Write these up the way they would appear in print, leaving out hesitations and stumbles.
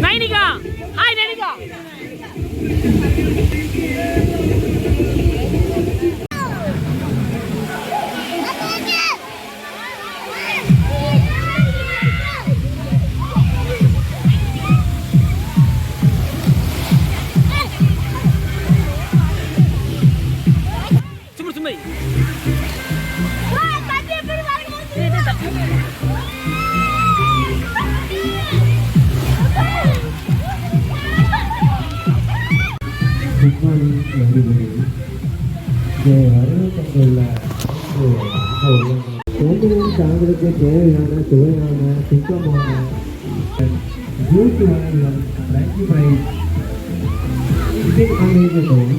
Nainika hi Nainika சும்மா சும்மா தாங்களுக்கு தேவையான சுவையான சுத்தமான ஜூஸ் வகைகள் லஞ்ச் பிரைஸ் அமைக்கப்படும்.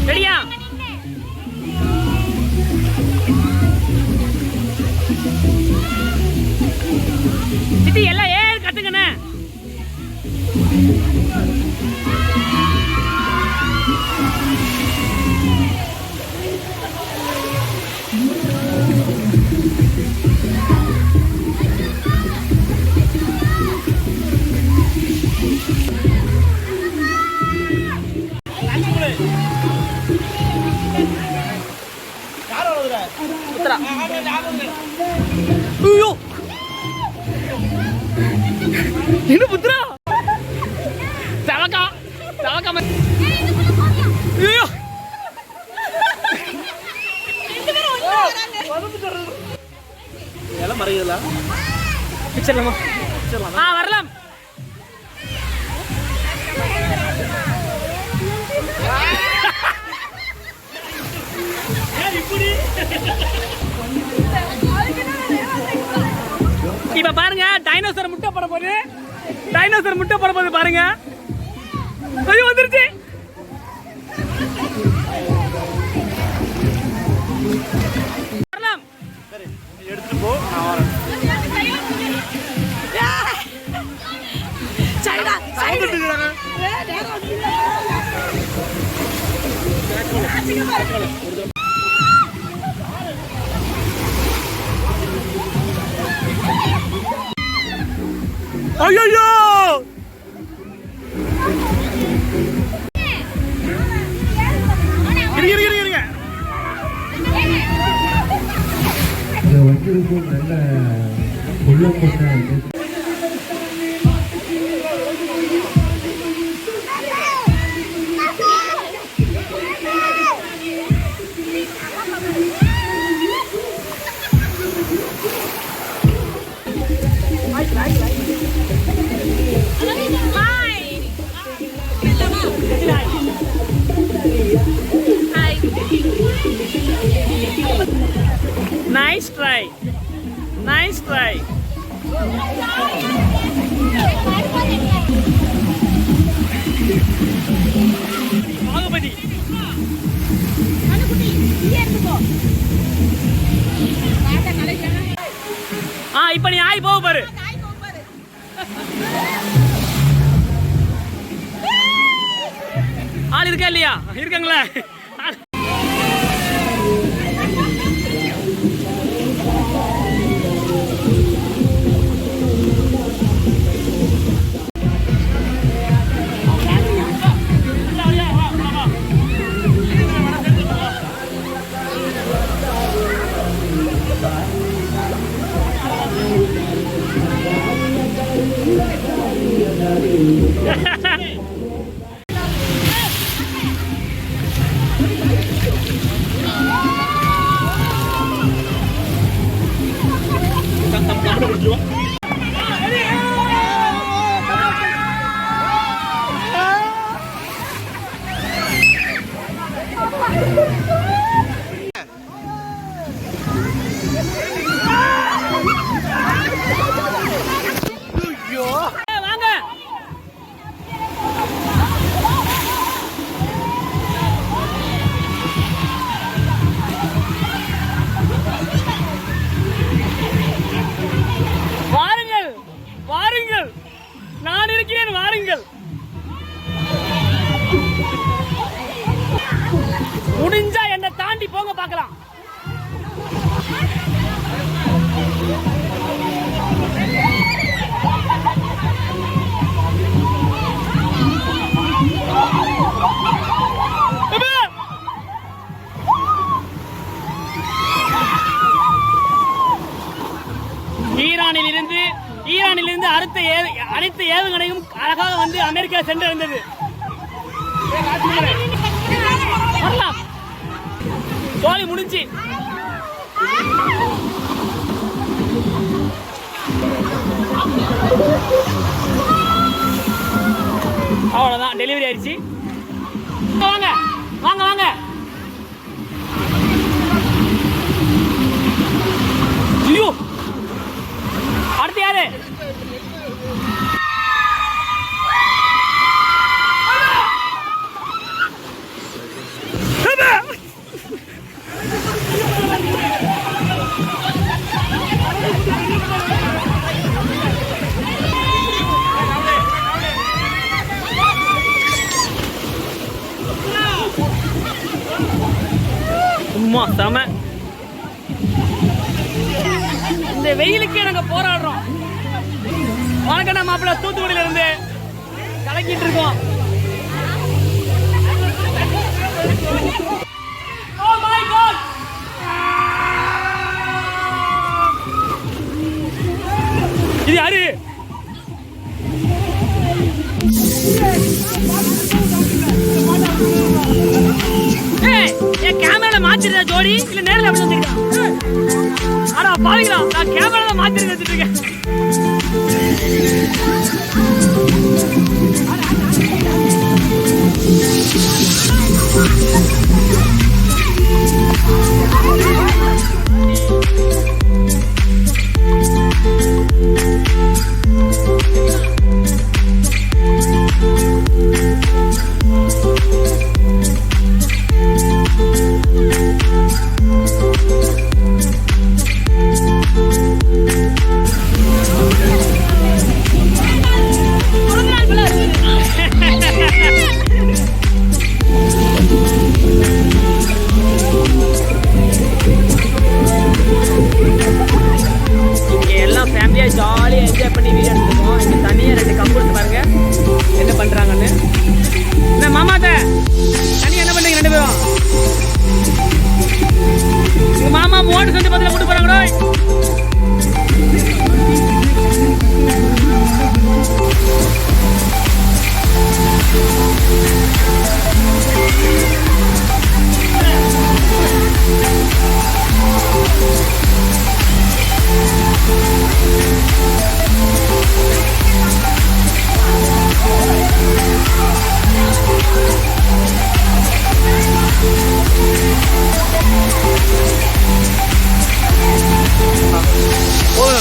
ரெடியா சித்தி எல்லாம் ஏன் கத்துங்கண்ணே ஐயோ என்ன புத்ரா தவக்கா தவக்கா ஐயோ எல்லாம் மறையல பிச்சர்லாமா வரலாம் இப்ப பாருங்க டைனோசர் முட்டை போட போகுது பாருங்க ஐயோ வந்துருச்சு வரலாம் சரி எடுத்துட்டு போ நான் வரேன் சைடா ஐயோ இருங்க வந்திருக்கும் நல்ல உள்ளம் கொண்ட Nice try. பாகுபதி இப்ப நீ ஆய் போக பாரு ஆள் இருக்கா இல்லையா இருக்காங்களே வாங்க பார்க்கலாம். ஈரானிலிருந்து அனைத்து ஏவுகணையும் அழகாக வந்து அமெரிக்கா சென்றடைந்தது. தோழி முடிஞ்சு அவ்வளவுதான், டெலிவரி ஆயிடுச்சு. வாங்க வாங்க வாங்க. ஐயோ, அடுத்து யாரு? செம. இந்த வெயிலுக்கே நாங்க போராடுறோம். வணக்கம் மாப்பிள்ள, தூத்துக்குடியில இருந்து கலக்கிட்டு இருக்கோம். Oh my God! இது யாரு? என் கேமரால மாத்திருந்தா ஜோடி இல்ல நேரில் அப்படி வந்துருக்கேன். ஆனா பாருங்களா, நான் கேமரால மாத்திருக்க வச்சுருக்கேன். ஜாலியாக என்ஜாய் பண்ணி வீடியோ எடுத்துருக்கோம். இங்கே தனியாக 2 கம்பெனி பாருங்க என்ன பண்ணுறாங்கன்னு. இந்த மாமாட்ட தனியாக என்ன பண்ணுறீங்க 2 பேரும்? உங்கள் மாமா மோட்டர் செஞ்சு பத்தில கூட்டு போகிறாங்களோ? வர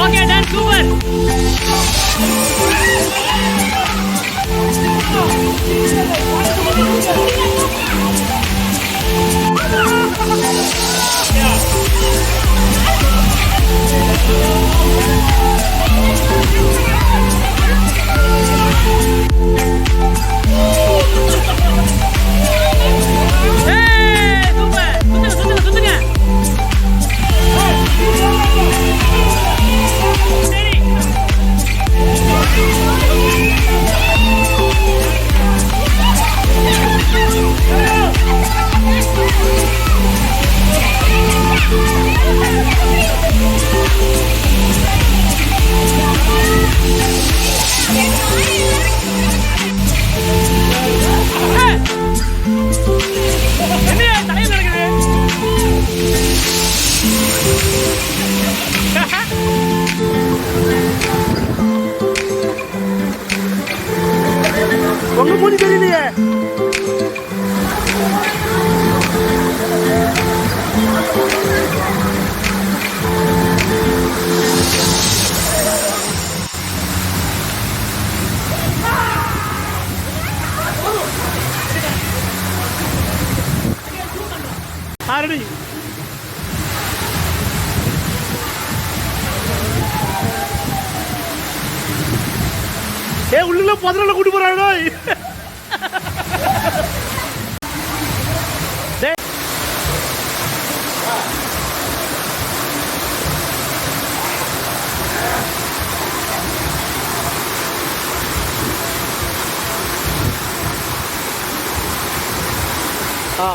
ஓகே, டன், சூப்பர். யாருடி உள்ள பதினால கூட்டி போறாங்க ஆ